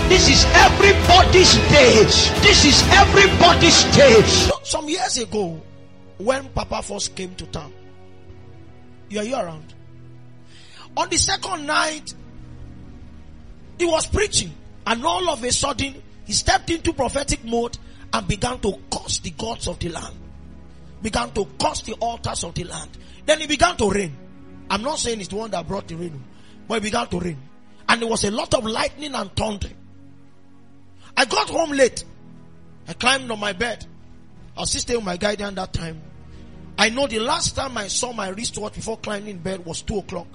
This is everybody's day. This is everybody's day. Some years ago, when Papa first came to town, are you around? On the second night, he was preaching, and all of a sudden, he stepped into prophetic mode and began to curse the gods of the land. Began to curse the altars of the land. Then he began to rain. I'm not saying it's the one that brought the rain, but it began to rain. And there was a lot of lightning and thunder. I got home late. I climbed on my bed. I was still staying with my guardian that time. I know the last time I saw my wristwatch before climbing in bed was 2 o'clock.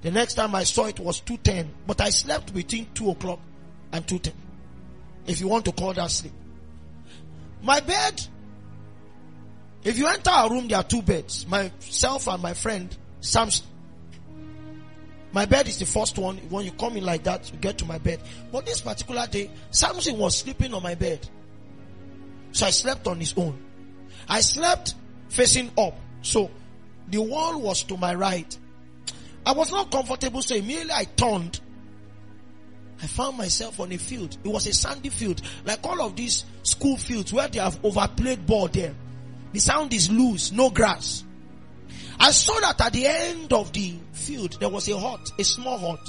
The next time I saw it was 2:10. But I slept between 2 o'clock and 2:10. If you want to call that sleep. My bed, if you enter our room, there are 2 beds. Myself and my friend, Samson. My bed is the first one. When you come in like that, you get to my bed. But this particular day, Samson was sleeping on my bed. So I slept on his own. I slept facing up. So the wall was to my right. I was not comfortable, so immediately I turned. I found myself on a field. It was a sandy field, like all of these school fields where they have overplayed ball there. The sound is loose, no grass. I saw that at the end of the field, there was a small hut.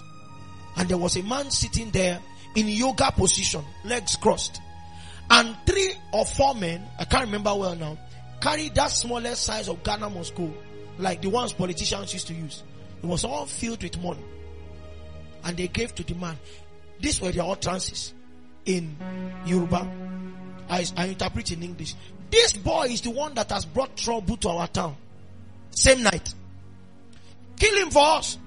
And there was a man sitting there in yoga position, legs crossed. And 3 or 4 men, I can't remember well now, carried that smallest size of Ghana Moscow, like the ones politicians used to use. It was all filled with money. And they gave to the man. These were their utterances in Yoruba. I interpret in English. This boy is the one that has brought trouble to our town. Same night. Kill him for us.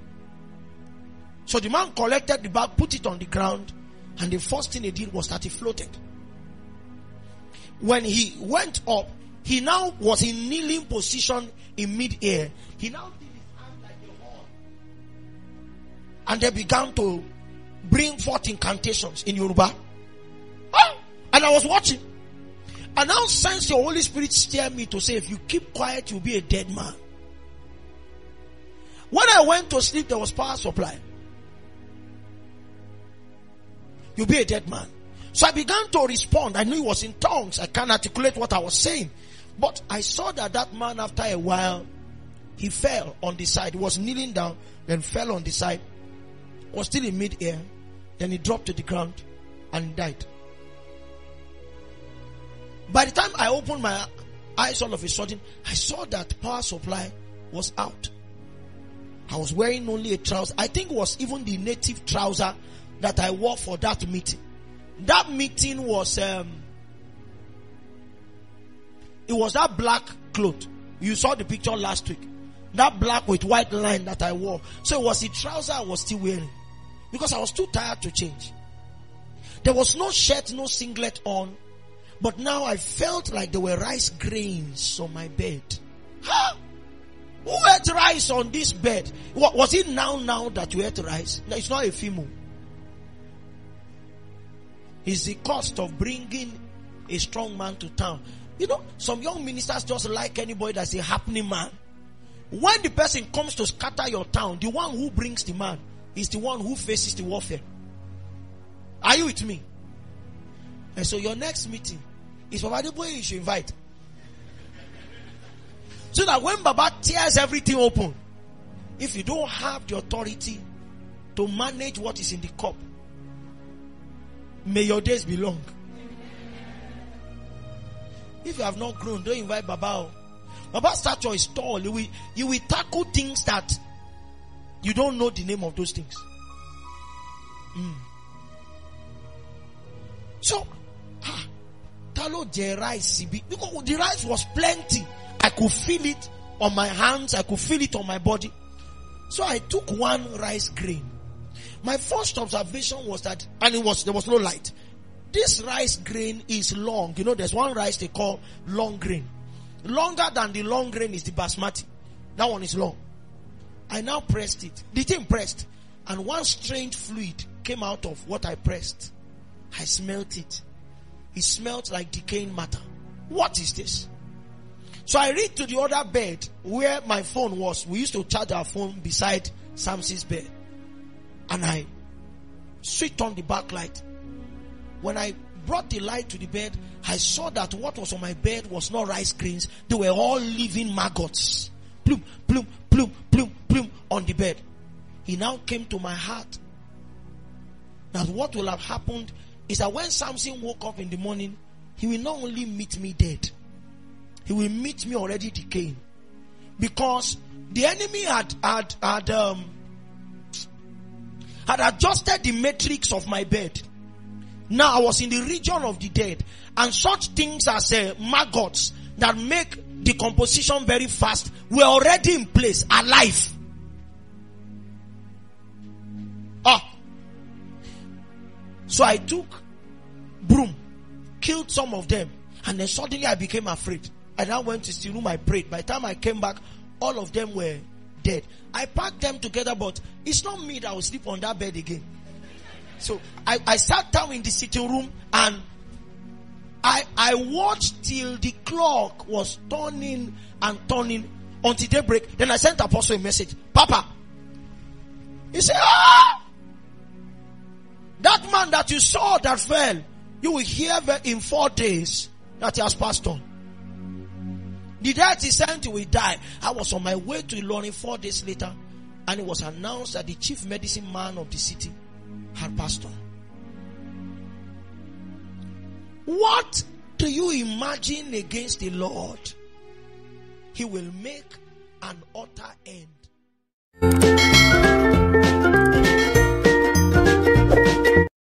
So the man collected the bag, put it on the ground, and the first thing he did was that he floated. When he went up, he now was in kneeling position in mid-air. He now did his hand like a horn. And they began to bring forth incantations in Yoruba. And I was watching. And now since the Holy Spirit steered me to say, if you keep quiet, you'll be a dead man. When I went to sleep, there was power supply. You'll be a dead man. So I began to respond. I knew it was in tongues. I can't articulate what I was saying. But I saw that man, after a while, he fell on the side. He was kneeling down, then fell on the side. Was still in mid-air. Then he dropped to the ground and died. By the time I opened my eyes all of a sudden, I saw that power supply was out. I was wearing only a trouser. I think it was even the native trouser that I wore for that meeting. That meeting was, it was that black cloth. You saw the picture last week. That black with white line that I wore. So it was the trouser I was still wearing. Because I was too tired to change. There was no shirt, no singlet on. But now I felt like there were rice grains on my bed. Huh? Who ate rice on this bed? Was it now that you ate rice? No, it's not a female. It's the cost of bringing a strong man to town. You know, some young ministers just like anybody that's a happening man. When the person comes to scatter your town, the one who brings the man is the one who faces the warfare. Are you with me? And so your next meeting is Baba the boy you should invite. So that when Baba tears everything open, if you don't have the authority to manage what is in the cup, may your days be long. If you have not grown, don't invite Baba. Baba's stature is tall. You will tackle things that you don't know the name of those things. So, Talo the rice, because the rice was plenty. I could feel it on my hands. I could feel it on my body. So I took one rice grain. My first observation was that, and there was no light. This rice grain is long. You know, there's one rice they call long grain. Longer than the long grain is the basmati. That one is long. I now pressed it. The thing pressed. And one strange fluid came out of what I pressed. I smelt it. It smelled like decaying matter. What is this? So I reached to the other bed where my phone was. We used to charge our phone beside Samson's bed. and I switched on the backlight. When I brought the light to the bed, I saw that what was on my bed was not rice grains. They were all living maggots. Plum, plum, plum, plum, plum on the bed. It now came to my heart that what will have happened is that when Samson woke up in the morning, he will not only meet me dead, he will meet me already decaying. Because the enemy had adjusted the matrix of my bed. Now I was in the region of the dead, and such things as maggots that make decomposition very fast were already in place, alive. So I took broom, killed some of them, and then suddenly I became afraid. I now went to the room, I prayed. By the time I came back, all of them were dead. I packed them together, but it's not me that will sleep on that bed again. So I sat down in the sitting room, and I watched till the clock was turning and turning until daybreak. Then I sent Apostle a message. Papa, he said, that man that you saw that fell, you will hear in 4 days that he has passed on. The death he sent, he will die. I was on my way to Ilorin 4 days later, and it was announced that the chief medicine man of the city had passed on. What do you imagine against the Lord? He will make an utter end.